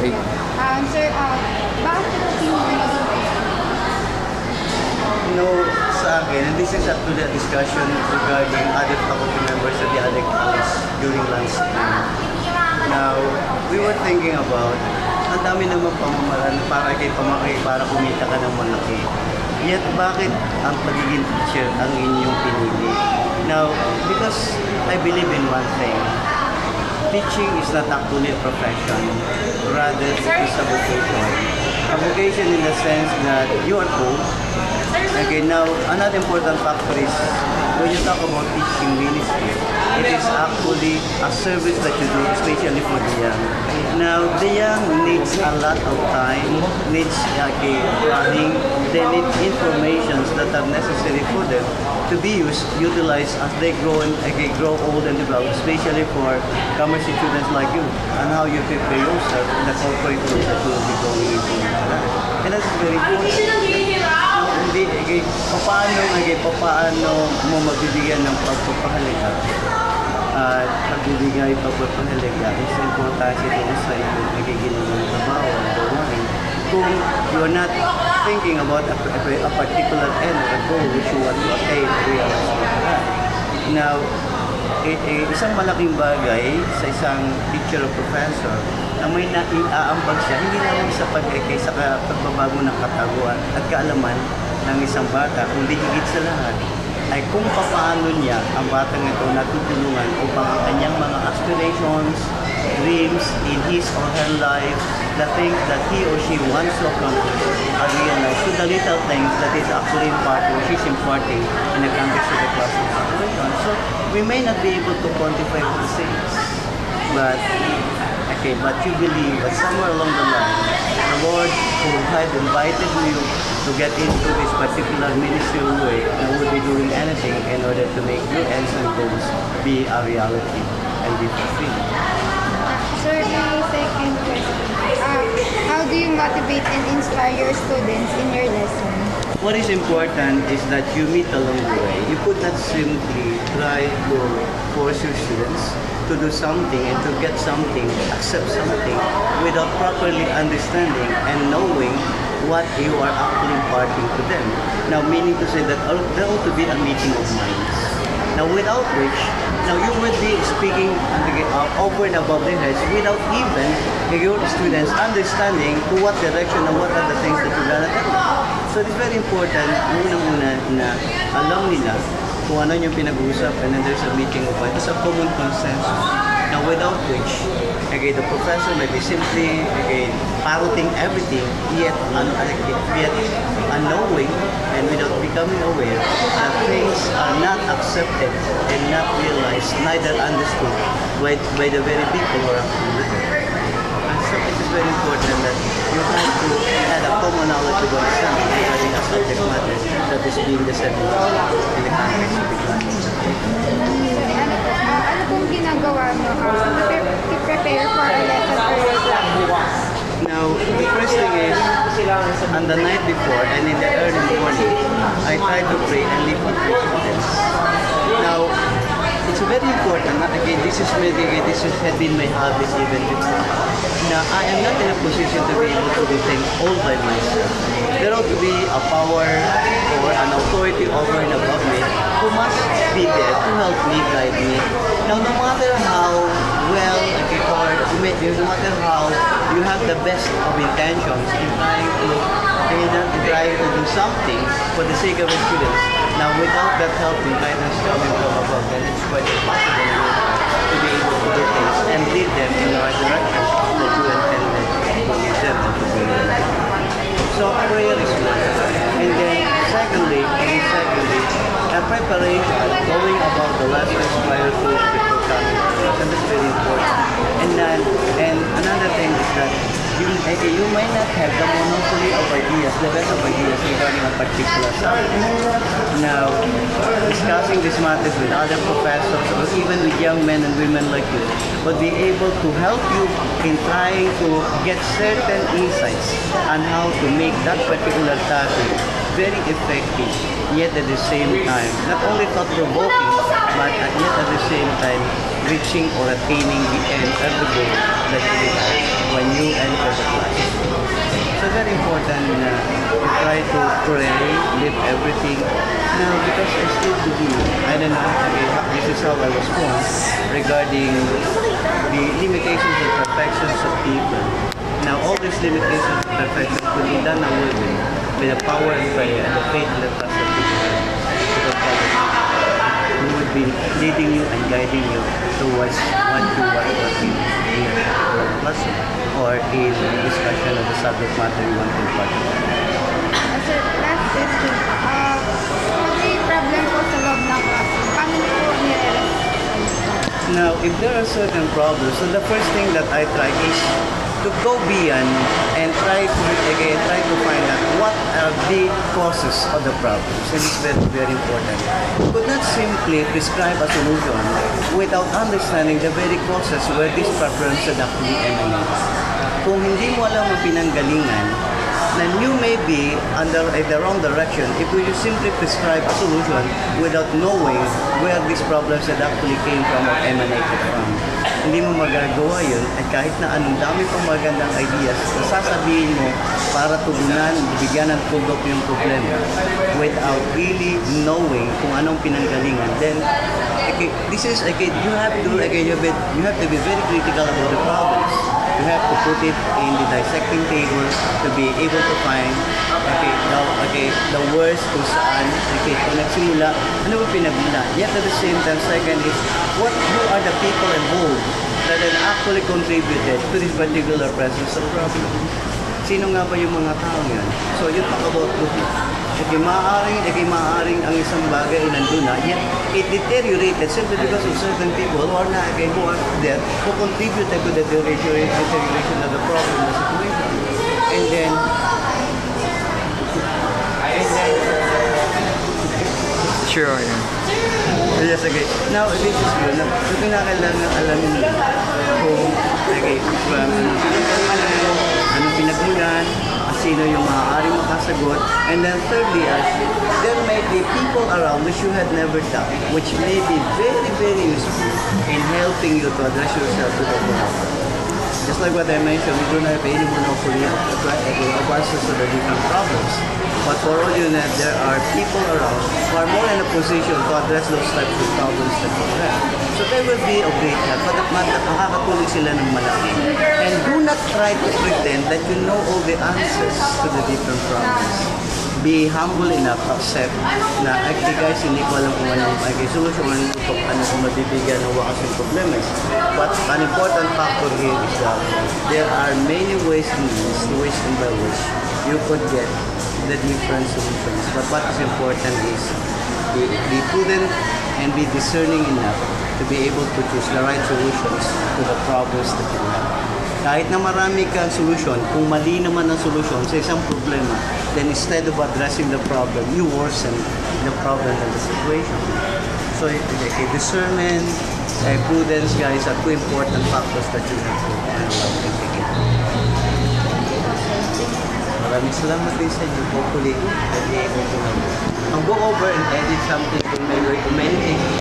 Okay. Sir, bakit ito pinili? No, sa akin, and this is up to the discussion regarding other faculty members of the other college during lunch time. Now, we were thinking about, ang dami naman pamamaraan para kay pamakay para kumita ka ng malaki. Yet, bakit ang pagiging teacher ang inyong pinili? Now, because I believe in one thing, teaching is not actually a profession, rather it is a vocation. A vocation in the sense that you are told. Okay, now another important factor is when you talk about teaching ministry, it is actually a service that you do, especially for the young. Now, the young needs a lot of time, needs planning, they need information that are necessary for them to be utilized as they grow and grow old and develop, especially for commerce students like you, and how you prepare yourself in the corporate world that you will be going into. And that's very important. Hindi, paano mo mabibigyan ng pagpapahalaga at pagbibigay pagpapahalaga is importante doon sa iyong nagiging trabaho at gawain kung you're not thinking about a particular end or a goal which you want to attain or realize. Now, isang malaking bagay sa isang teacher o professor na may naiaambag siya, hindi naman sa pagbabago ng kataguan at kaalaman ng isang bata, kundi higit sa lahat ay kung paano niya ang batang ito natutulungan upang ang kanyang mga aspirations, dreams in his or her life, the things that he or she wants to accomplish are realized to the little things that is actually imparting, she's imparting in the context of the classroom situation. So, we may not be able to quantify what it says, but you believe that somewhere along the line, the Lord who had invited you to get into this particular ministerial way and would be doing anything in order to make your ends and goals be a reality and be fulfilled. Sir, my second question. How do you motivate and inspire your students in your lesson? What is important is that you meet along the way. You could not simply try to force your students to do something and to get something, accept something, without properly understanding and knowing what you are actually imparting to them. Now, meaning to say that there ought to be a meeting of minds. Now, without which, now you would be speaking over and above their heads without even your students understanding to what direction and what are the things that you're gonna do. So it's very important, unang-una, na alam nila kung ano yung pinag-uusap and then there's a meeting of minds. It's a common consensus. Now, without which, the professor may be simply, parroting everything, yet unknowing and without becoming aware that things are not accepted and not realized, neither understood by the very people who are actually with it. And so it is very important that you have to have a common knowledge of understanding regarding a subject matter that is being disseminated in the context of the class. Ano pong ginagawa nyo to prepare for a lesson or class? Now, the first thing is, on the night before and in the early morning, I try to pray and lift up students. Now, it's very important. This has been my habit even before. Now, I am not in a position to be able to do things all by myself. There ought to be a power or an authority over and above me who must be there to help me, guide me. Now, no matter how well, or no matter how you have the best of intentions in trying to do something for the sake of the students. Now, without that help and guidance coming from above, then it's quite impossible to be able to do things and lead them in the right direction that you intended to lead them and to bring them. So, prayer is one. And then, secondly, a preparation, going about the lessons prior to before coming to class, and that's very important. And another thing is that you may not have the monopoly of ideas, the best of ideas regarding a particular subject. Now, discussing these matters with other professors or even with young men and women like you would be able to help you in trying to get certain insights on how to make that particular topic very effective, yet at the same time, not only thought-provoking, but yet at the same time, reaching or attaining the end of the goal that you have. when you enter the class. So very important na you try to pray, leave everything. Now, because I still believe, I don't know, this is how I was born, regarding the limitations and perfections of people. Now, all these limitations and perfections could be done away with the power and prayer and the faith and the trust of people. Who would be leading you and guiding you towards what you want to be in a particular lesson or in discussion of the subject matter you want to impart. Sir, last question. May problem po sa loob ng class. Paano niyo po nire-resolve? Now, if there are certain problems, so the first thing that I try is to go beyond and try to find out what are the causes of the problems. And it's very, very important. You could not simply prescribe a solution without understanding the very causes where these problems should actually emanate. Kung hindi mo alam ang pinanggalingan, then you may be under the wrong direction if you simply prescribe a solution without knowing where these problems that actually came from or emanated from. Hindi mo magagawa yun at kahit na anong dami pang magandang ideas na sasabihin mo para tugunan, bigyan ng tuldok yung problema without really knowing kung anong pinanggalingan, then this is you have to be very critical about the problems. You have to put it in the dissecting table to be able to find the words kung saan kung nagsimula, ano ba pinagmula. Yet at the same time, second is who are the people involved that have actually contributed to this particular presence of problem. Sino nga ba yung mga tao yan? So you talk about maaaring ang isang bagay ay nandun na, yet it deteriorated simply because of certain people who are there who contributed to the deterioration of the problem, the situation. And then Sure, yeah. yes, okay. Now, this is good. Now, yung kinakailangan alamin nyo kung anong pinagmulan, sino yung maaaring makasagot, and then thirdly, there may be people around which you had never done, which may be very, very useful in helping you to address yourself to the problem. Just like what I mentioned, we don't have any monopoly of answers to the different problems. But for all you know, there are people around who are more in a position to address those types of problems that you have. So they will be of great help, but makakatulong sila ng malaki. And do not try to pretend that you know all the answers to the different problems. Be humble enough to accept na, actually guys, hindi ko alam kung anong solution, ano kung mabibigyan ng wakas yung problema. But an important factor here is that there are many ways and means by which you could get the different solutions. But what is important is be prudent and be discerning enough to be able to choose the right solutions to the problems that you have. Kahit na marami kang solution, kung mali naman ang solution sa isang problema, then instead of addressing the problem, you worsen the problem and the situation. So, discernment, prudence, guys, are two important factors that you have to take it. Maraming salamat din sa inyo. Hopefully, I'll be able to go over and edit something to make